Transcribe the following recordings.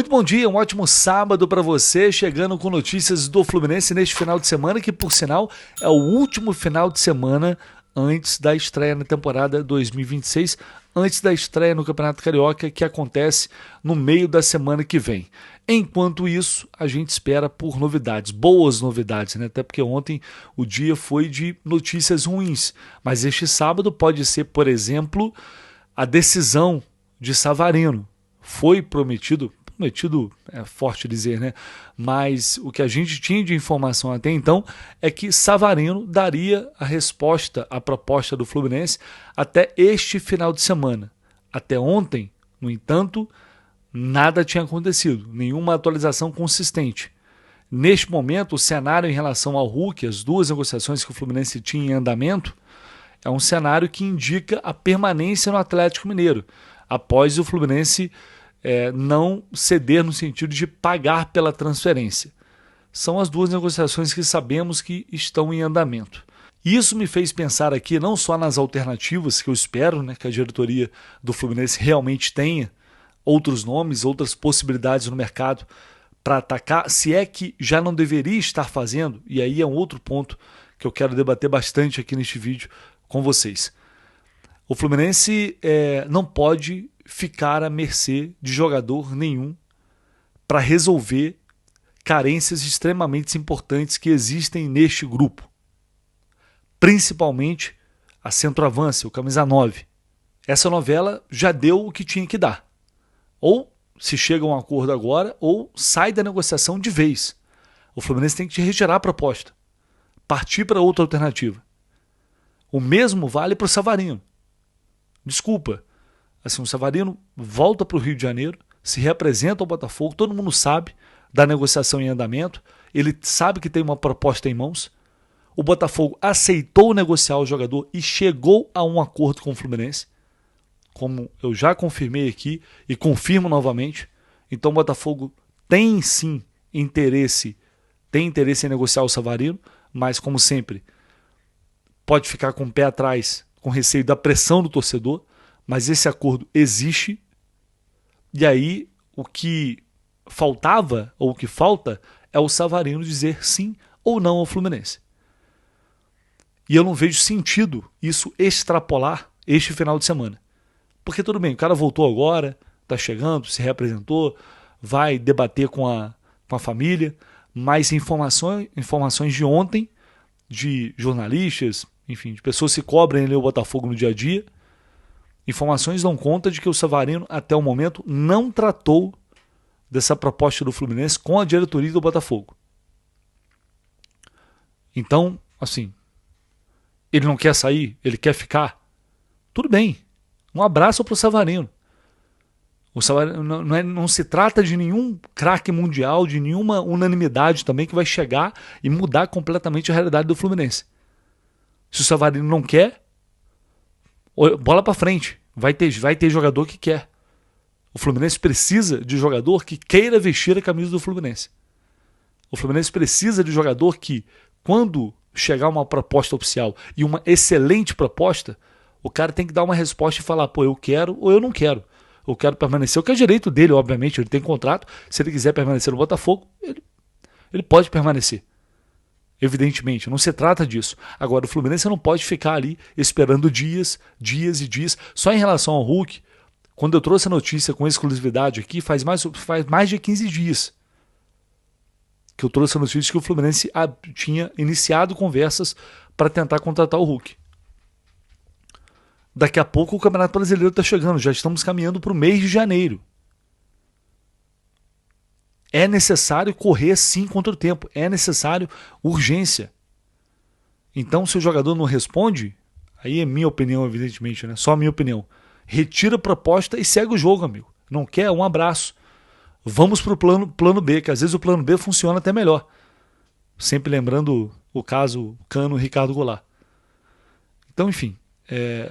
Muito bom dia, um ótimo sábado para você, chegando com notícias do Fluminense neste final de semana, que por sinal é o último final de semana antes da estreia na temporada 2026, antes da estreia no Campeonato Carioca, que acontece no meio da semana que vem. Enquanto isso, a gente espera por novidades, boas novidades, né? Até porque ontem o dia foi de notícias ruins, mas este sábado pode ser, por exemplo, a decisão de Savarino. Foi prometido é forte dizer, né? Mas o que a gente tinha de informação até então é que Savarino daria a resposta à proposta do Fluminense até este final de semana. Até ontem, no entanto, nada tinha acontecido, nenhuma atualização consistente. Neste momento, o cenário em relação ao Hulk, as duas negociações que o Fluminense tinha em andamento, é um cenário que indica a permanência no Atlético Mineiro, após o Fluminense não ceder no sentido de pagar pela transferência. São as duas negociações que sabemos que estão em andamento. Isso me fez pensar aqui não só nas alternativas que eu espero, né, que a diretoria do Fluminense realmente tenha, outros nomes, outras possibilidades no mercado para atacar, se é que já não deveria estar fazendo, e aí é um outro ponto que eu quero debater bastante aqui neste vídeo com vocês. O Fluminense não pode ficar à mercê de jogador nenhum para resolver carências extremamente importantes que existem neste grupo. Principalmente a centroavância, o camisa 9. Essa novela já deu o que tinha que dar. Ou se chega a um acordo agora, ou sai da negociação de vez. O Fluminense tem que retirar a proposta. Partir para outra alternativa. O mesmo vale para o Savarino. Desculpa. Assim, o Savarino volta para o Rio de Janeiro, se representa ao Botafogo, todo mundo sabe da negociação em andamento, ele sabe que tem uma proposta em mãos. O Botafogo aceitou negociar o jogador e chegou a um acordo com o Fluminense, como eu já confirmei aqui e confirmo novamente. Então o Botafogo tem sim interesse em negociar o Savarino, mas como sempre, pode ficar com o pé atrás, com receio da pressão do torcedor, mas esse acordo existe, e aí o que faltava, ou o que falta, é o Savarino dizer sim ou não ao Fluminense. E eu não vejo sentido isso extrapolar este final de semana. Porque tudo bem, o cara voltou agora, está chegando, se reapresentou, vai debater com a família, mas informações de ontem, de jornalistas, enfim, de pessoas que cobrem ali o Botafogo no dia a dia, informações dão conta de que o Savarino, até o momento, não tratou dessa proposta do Fluminense com a diretoria do Botafogo. Então, assim, ele não quer sair, ele quer ficar, tudo bem. Um abraço para o Savarino. O Savarino não se trata de nenhum craque mundial, de nenhuma unanimidade também que vai chegar e mudar completamente a realidade do Fluminense. Se o Savarino não quer, bola para frente. Vai ter jogador que quer. O Fluminense precisa de jogador que queira vestir a camisa do Fluminense. O Fluminense precisa de jogador que, quando chegar uma proposta oficial e uma excelente proposta, o cara tem que dar uma resposta e falar, pô, eu quero ou eu não quero. Eu quero permanecer, o que é direito dele, obviamente, ele tem contrato. Se ele quiser permanecer no Botafogo, ele pode permanecer. Evidentemente, não se trata disso. Agora, o Fluminense não pode ficar ali esperando dias e dias. Só em relação ao Hulk, quando eu trouxe a notícia com exclusividade aqui, faz mais de 15 dias que eu trouxe a notícia de que o Fluminense tinha iniciado conversas para tentar contratar o Hulk. Daqui a pouco o Campeonato Brasileiro está chegando, já estamos caminhando para o mês de janeiro. É necessário correr sim contra o tempo, é necessário urgência. Então, se o jogador não responde, aí é minha opinião, evidentemente, né? Só a minha opinião. Retira a proposta e segue o jogo, amigo. Não quer? Um abraço. Vamos para o plano B, que às vezes o plano B funciona até melhor. Sempre lembrando o caso Cano e Ricardo Goulart. Então, enfim,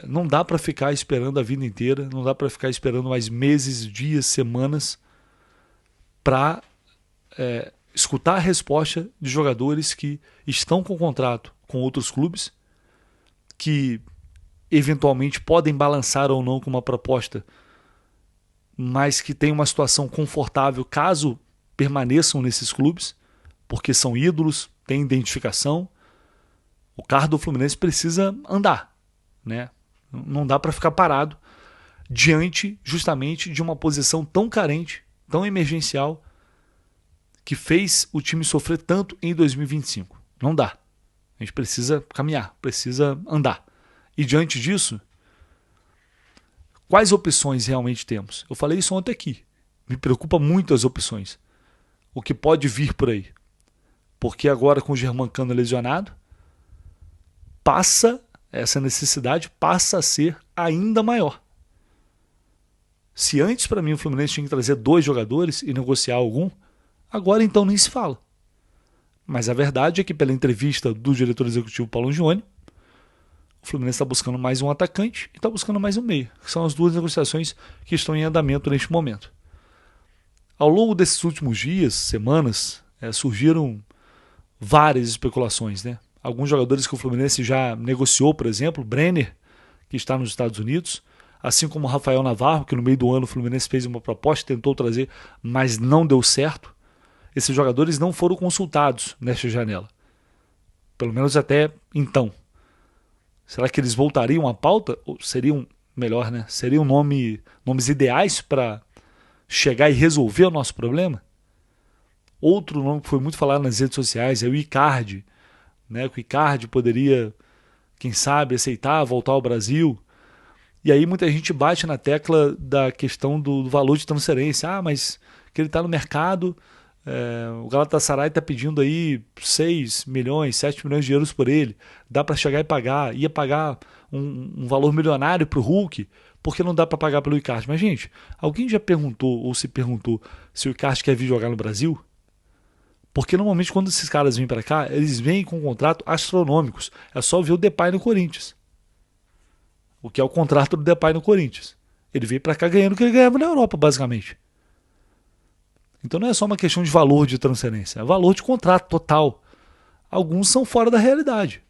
não dá para ficar esperando a vida inteira, não dá para ficar esperando mais meses, dias, semanas para escutar a resposta de jogadores que estão com contrato com outros clubes, que eventualmente podem balançar ou não com uma proposta mas que tem uma situação confortável caso permaneçam nesses clubes, porque são ídolos, têm identificação. O carro do Fluminense precisa andar, né? Não dá para ficar parado diante justamente de uma posição tão carente, tão emergencial, que fez o time sofrer tanto em 2025. Não dá. A gente precisa caminhar, precisa andar. E diante disso, quais opções realmente temos? Eu falei isso ontem aqui. Me preocupa muito as opções. O que pode vir por aí. Porque agora com o Germancano lesionado, essa necessidade passa a ser ainda maior. Se antes para mim o Fluminense tinha que trazer 2 jogadores e negociar algum, agora então nem se fala. Mas a verdade é que pela entrevista do diretor executivo Paulo Angione, o Fluminense está buscando mais um atacante e está buscando mais um meia, que são as 2 negociações que estão em andamento neste momento. Ao longo desses últimos dias, semanas, surgiram várias especulações, né? Alguns jogadores que o Fluminense já negociou, por exemplo, Brenner, que está nos Estados Unidos, assim como o Rafael Navarro, que no meio do ano o Fluminense fez uma proposta, tentou trazer, mas não deu certo. Esses jogadores não foram consultados nesta janela. Pelo menos até então. Será que eles voltariam à pauta? Ou seriam, melhor, né? Seriam nomes ideais para chegar e resolver o nosso problema? Outro nome que foi muito falado nas redes sociais é o Icardi, né? Que o Icardi poderia, quem sabe, aceitar voltar ao Brasil. E aí muita gente bate na tecla da questão do valor de transferência. Ah, mas que ele está no mercado, o Galatasaray está pedindo aí 6 milhões, 7 milhões de euros por ele. Dá para chegar e pagar. Ia pagar um valor milionário para o Hulk, porque não dá para pagar pelo Icardi. Mas, gente, alguém já perguntou ou se perguntou se o Icardi quer vir jogar no Brasil? Porque normalmente quando esses caras vêm para cá, eles vêm com contrato astronômicos. É só ver o Depay no Corinthians. O que é o contrato do Depay no Corinthians. Ele veio para cá ganhando o que ele ganhava na Europa, basicamente. Então não é só uma questão de valor de transferência, é valor de contrato total. Alguns são fora da realidade.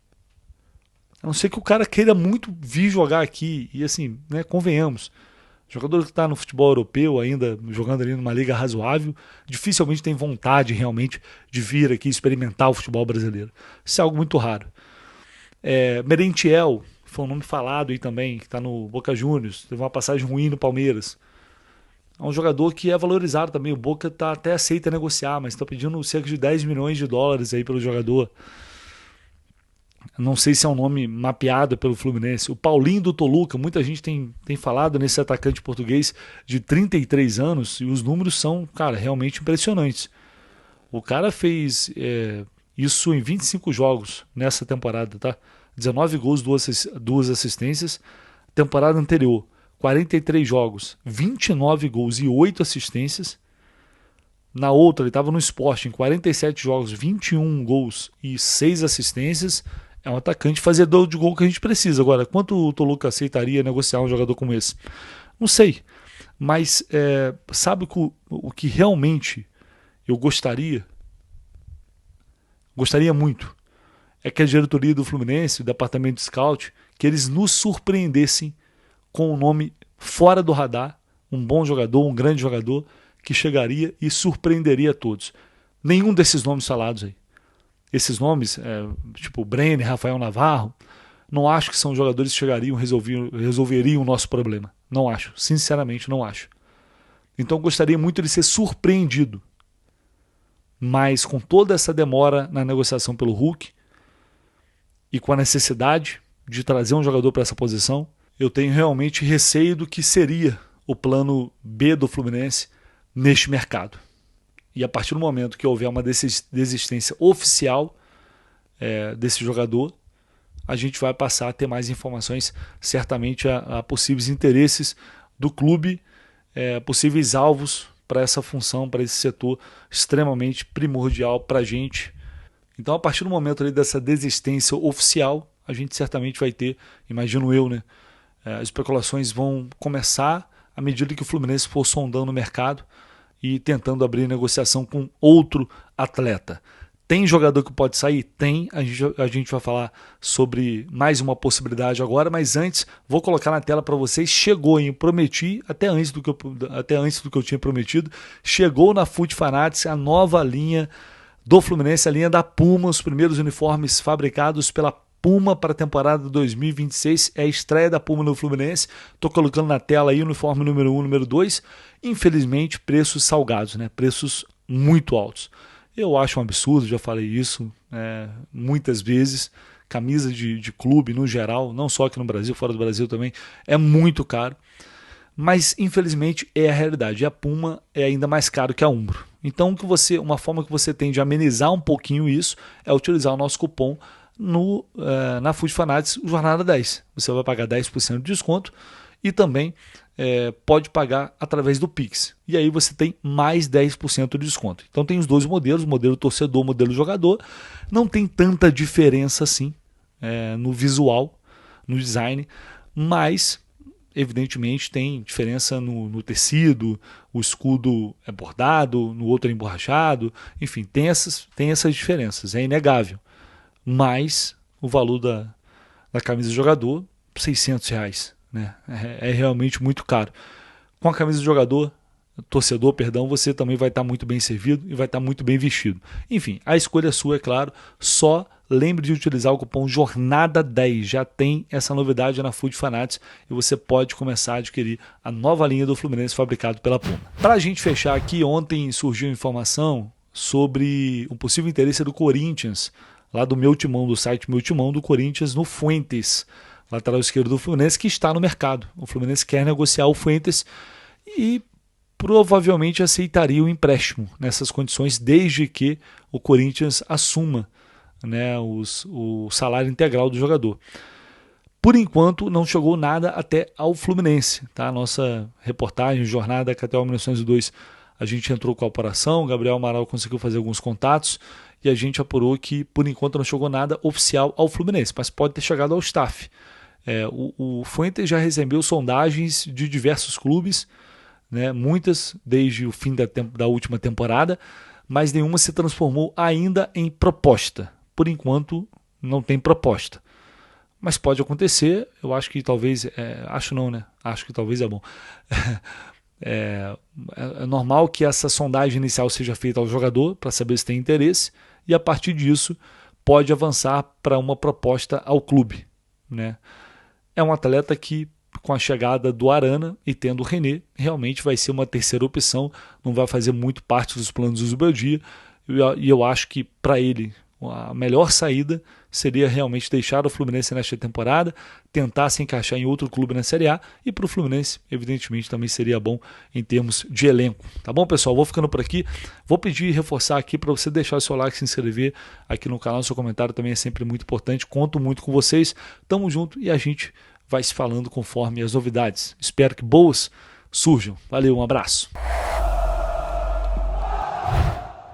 A não ser que o cara queira muito vir jogar aqui. E assim, né, convenhamos. Jogador que está no futebol europeu ainda, jogando ali numa liga razoável, dificilmente tem vontade realmente de vir aqui experimentar o futebol brasileiro. Isso é algo muito raro. Merentiel, foi um nome falado aí também, que está no Boca Juniors, teve uma passagem ruim no Palmeiras. É um jogador que é valorizado também. O Boca tá até aceita negociar, mas está pedindo cerca de 10 milhões de dólares aí pelo jogador. Não sei se é um nome mapeado pelo Fluminense. O Paulinho do Toluca, muita gente tem falado nesse atacante português de 33 anos e os números são, cara, realmente impressionantes. O cara fez isso em 25 jogos nessa temporada, tá? 19 gols, 2 assistências. Temporada anterior, 43 jogos, 29 gols e 8 assistências. Na outra, ele estava no Sport em 47 jogos, 21 gols e 6 assistências. É um atacante fazedor de gol que a gente precisa. Agora, quanto o Toluca aceitaria negociar um jogador como esse? Não sei. Mas sabe o que realmente eu gostaria muito, é que a diretoria do Fluminense, o departamento de scout, que eles nos surpreendessem com um nome fora do radar, um bom jogador, um grande jogador, que chegaria e surpreenderia a todos. Nenhum desses nomes falados aí. Esses nomes, tipo Brenner, Rafael Navarro, não acho que são jogadores que chegariam e resolveriam o nosso problema. Não acho. Sinceramente, não acho. Então eu gostaria muito de ser surpreendido. Mas com toda essa demora na negociação pelo Hulk e com a necessidade de trazer um jogador para essa posição, eu tenho realmente receio do que seria o plano B do Fluminense neste mercado. E a partir do momento que houver uma desistência oficial desse jogador, a gente vai passar a ter mais informações, certamente a possíveis interesses do clube, possíveis alvos para essa função, para esse setor extremamente primordial para a gente. Então, a partir do momento ali dessa desistência oficial, a gente certamente vai ter, imagino eu, né? As especulações vão começar à medida que o Fluminense for sondando o mercado e tentando abrir negociação com outro atleta. Tem jogador que pode sair? Tem. A gente vai falar sobre mais uma possibilidade agora, mas antes vou colocar na tela para vocês. Chegou, hein? Prometi, até antes do que eu tinha prometido, chegou na Foot Fanatics a nova linha do Fluminense, a linha da Puma, os primeiros uniformes fabricados pela Puma para a temporada 2026. É a estreia da Puma no Fluminense. Estou colocando na tela aí o uniforme número 1, número 2. Infelizmente, preços salgados, né? Preços muito altos. Eu acho um absurdo, já falei isso muitas vezes. Camisa de clube, no geral, não só aqui no Brasil, fora do Brasil também, é muito caro. Mas, infelizmente, é a realidade. E a Puma é ainda mais caro que a Umbro. Então, uma forma que você tem de amenizar um pouquinho isso é utilizar o nosso cupom na Foot Fanatics, Jornada 10. Você vai pagar 10% de desconto e também pode pagar através do Pix. E aí você tem mais 10% de desconto. Então tem os dois modelos, o modelo torcedor, o modelo jogador. Não tem tanta diferença assim no visual, no design, mas evidentemente tem diferença no tecido, o escudo é bordado, no outro é emborrachado, enfim, tem essas diferenças, é inegável. Mas o valor da camisa de jogador, R$600. Né? É realmente muito caro. Com a camisa de torcedor, você também vai estar muito bem servido e vai estar muito bem vestido. Enfim, a escolha é sua, é claro. Só lembre de utilizar o cupom Jornada10. Já tem essa novidade na Foot Fanatics e você pode começar a adquirir a nova linha do Fluminense fabricado pela Puma. Para a gente fechar aqui, ontem surgiu informação sobre um possível interesse do Corinthians, lá do Meu Timão, do site Meu Timão, do Corinthians, no Fuentes, lateral esquerdo do Fluminense, que está no mercado. O Fluminense quer negociar o Fuentes e provavelmente aceitaria o empréstimo nessas condições, desde que o Corinthians assuma, né, o salário integral do jogador. Por enquanto, não chegou nada até ao Fluminense. Tá? A nossa reportagem, jornada Catel 1902, a gente entrou com a operação, o Gabriel Amaral conseguiu fazer alguns contatos e a gente apurou que, por enquanto, não chegou nada oficial ao Fluminense, mas pode ter chegado ao staff. O Fuentes já recebeu sondagens de diversos clubes, né, muitas desde o fim da última temporada, mas nenhuma se transformou ainda em proposta. Por enquanto, não tem proposta. Mas pode acontecer, eu acho que talvez... acho não, né? Acho que talvez é bom. É normal que essa sondagem inicial seja feita ao jogador para saber se tem interesse e a partir disso pode avançar para uma proposta ao clube, né? É um atleta que, com a chegada do Arana e tendo o René, realmente vai ser uma terceira opção, não vai fazer muito parte dos planos do Zubeldia, e eu acho que para ele a melhor saída seria realmente deixar o Fluminense nesta temporada, tentar se encaixar em outro clube na Série A, e para o Fluminense, evidentemente, também seria bom em termos de elenco. Tá bom, pessoal? Vou ficando por aqui. Vou pedir e reforçar aqui para você deixar o seu like, se inscrever aqui no canal. Seu comentário também é sempre muito importante. Conto muito com vocês. Tamo junto e a gente vai se falando conforme as novidades. Espero que boas surjam. Valeu, um abraço.